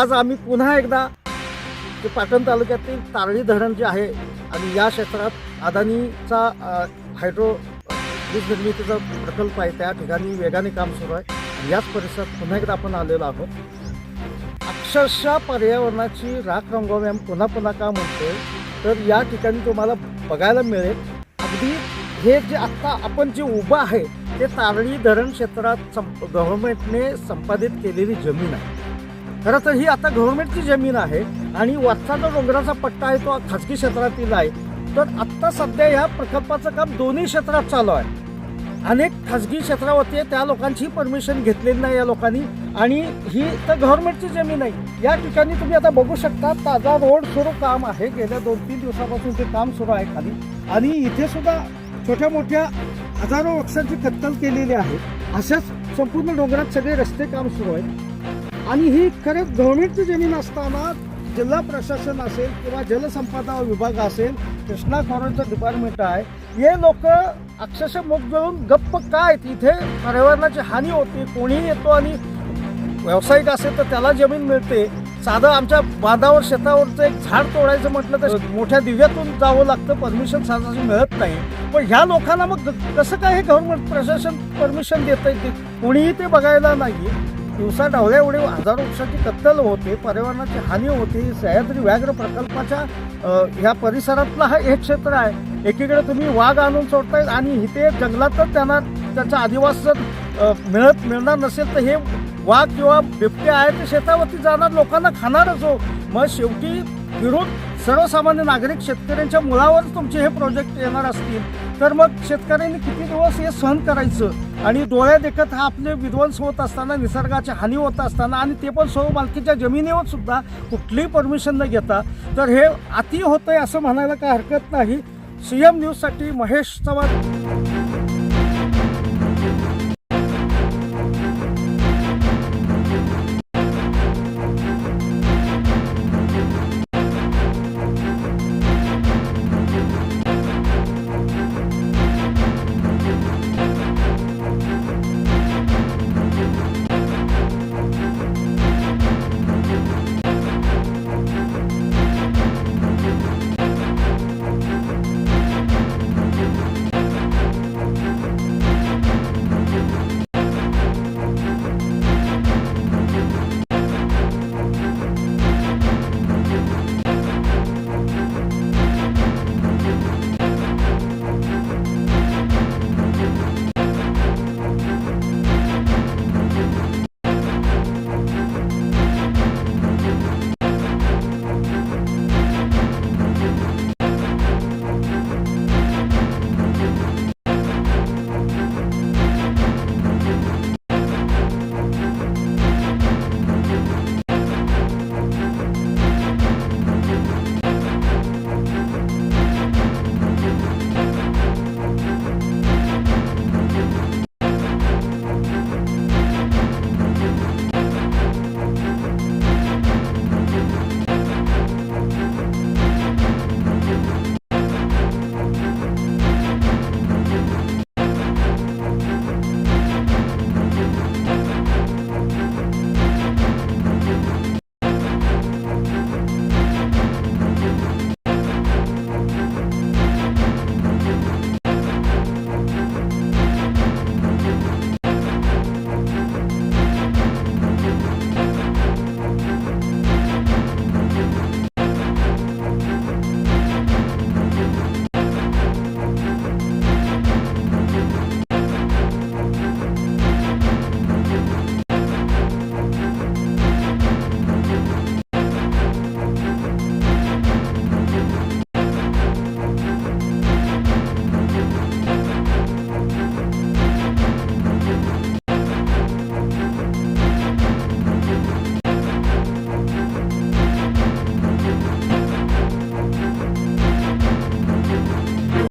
आज आम्ही पुन्हा एकदा ते पाटण तालुक्यातील तारळी धरण जे आहे आणि या क्षेत्रात अदानीचा हायड्रो वीज निर्मितीचा प्रकल्प आहे, त्या ठिकाणी वेगाने काम सुरू आहे. आणि याच परिसरात पुन्हा एकदा आपण आलेलो आहोत. अक्षरशः पर्यावरणाची राख रंगवावी आम्ही पुन्हा पुन्हा का म्हणतोय, तर या ठिकाणी तुम्हाला बघायला मिळेल अगदी हे जे आत्ता आपण जे उभं आहे ते तारळी धरण क्षेत्रात गव्हर्नमेंटने संपादित केलेली जमीन आहे. खरं तर ही आता गव्हर्नमेंटची जमीन आहे आणि वरचा जो डोंगराचा पट्टा आहे तो खाजगी क्षेत्रातील आहे. तर आत्ता सध्या ह्या प्रकल्पाचं काम दोन्ही क्षेत्रात चालू आहे. अनेक खाजगी क्षेत्रावरती आहे, त्या लोकांची परमिशन घेतलेली नाही या लोकांनी, आणि ही तर गव्हर्नमेंटची जमीन आहे. या ठिकाणी तुम्ही आता बघू शकता ताजा रोड सुरू काम आहे. गेल्या 2-3 दिवसापासून ते काम सुरू आहे खाली, आणि इथे सुद्धा छोट्या मोठ्या हजारो वृक्षांची कत्तल केलेली आहे. अशाच संपूर्ण डोंगरात सगळे रस्ते काम सुरू आहे. आणि ही खरंच गव्हर्नमेंटची जमीन असताना जिल्हा प्रशासन असेल किंवा जलसंपदा विभाग असेल, कृष्णा खोऱ्याचं डिपार्टमेंट आहे, हे लोक अक्षरशः मुख गिळून गप्प काय. तिथे पर्यावरणाची हानी होती, कोणीही येतो आणि व्यावसायिक असेल तर त्याला जमीन मिळते. साधं आमच्या बांधावर शेतावरचं एक झाड तोडायचं म्हटलं तर मोठ्या दिव्यातून जावं लागतं, परमिशन सहजासहजी मिळत नाही. पण ह्या लोकांना मग कसं काय हे गव्हर्नमेंट प्रशासन परमिशन देतं, कोणीही ते बघायला नाही. दिवसा ढवळ्या एवढे हजारो वृक्षांची कत्तल होते, पर्यावरणाची हानी होते. सह्याद्री व्याघ्र प्रकल्पाच्या ह्या परिसरातला हा एक क्षेत्र आहे. एकीकडे तुम्ही वाघ आणून सोडताय आणि इथे जंगलातच त्यांना त्याचा आदिवास जर मिळणार नसेल तर हे वाघ किंवा बिबटे आहे ते शेतावरती जाणार, लोकांना खाणारच हो. मग शेवटी फिरून सर्वसामान्य नागरिक शेतकऱ्यांच्या मुळावर तुमचे हे प्रोजेक्ट येणार असतील तर मग शेतकऱ्यांनी किती दिवस हे सहन करायचं. आणि डोळ्या देखत हा आपले विध्वंस होत असताना, निसर्गाची हानी होत असताना, आणि ते पण स्वमालकीच्या जमिनीवर सुद्धा कुठलीही परमिशन न घेता, तर हे अति होतंय असं म्हणायला काय हरकत नाही. CM न्यूजसाठी महेश चव्हाण.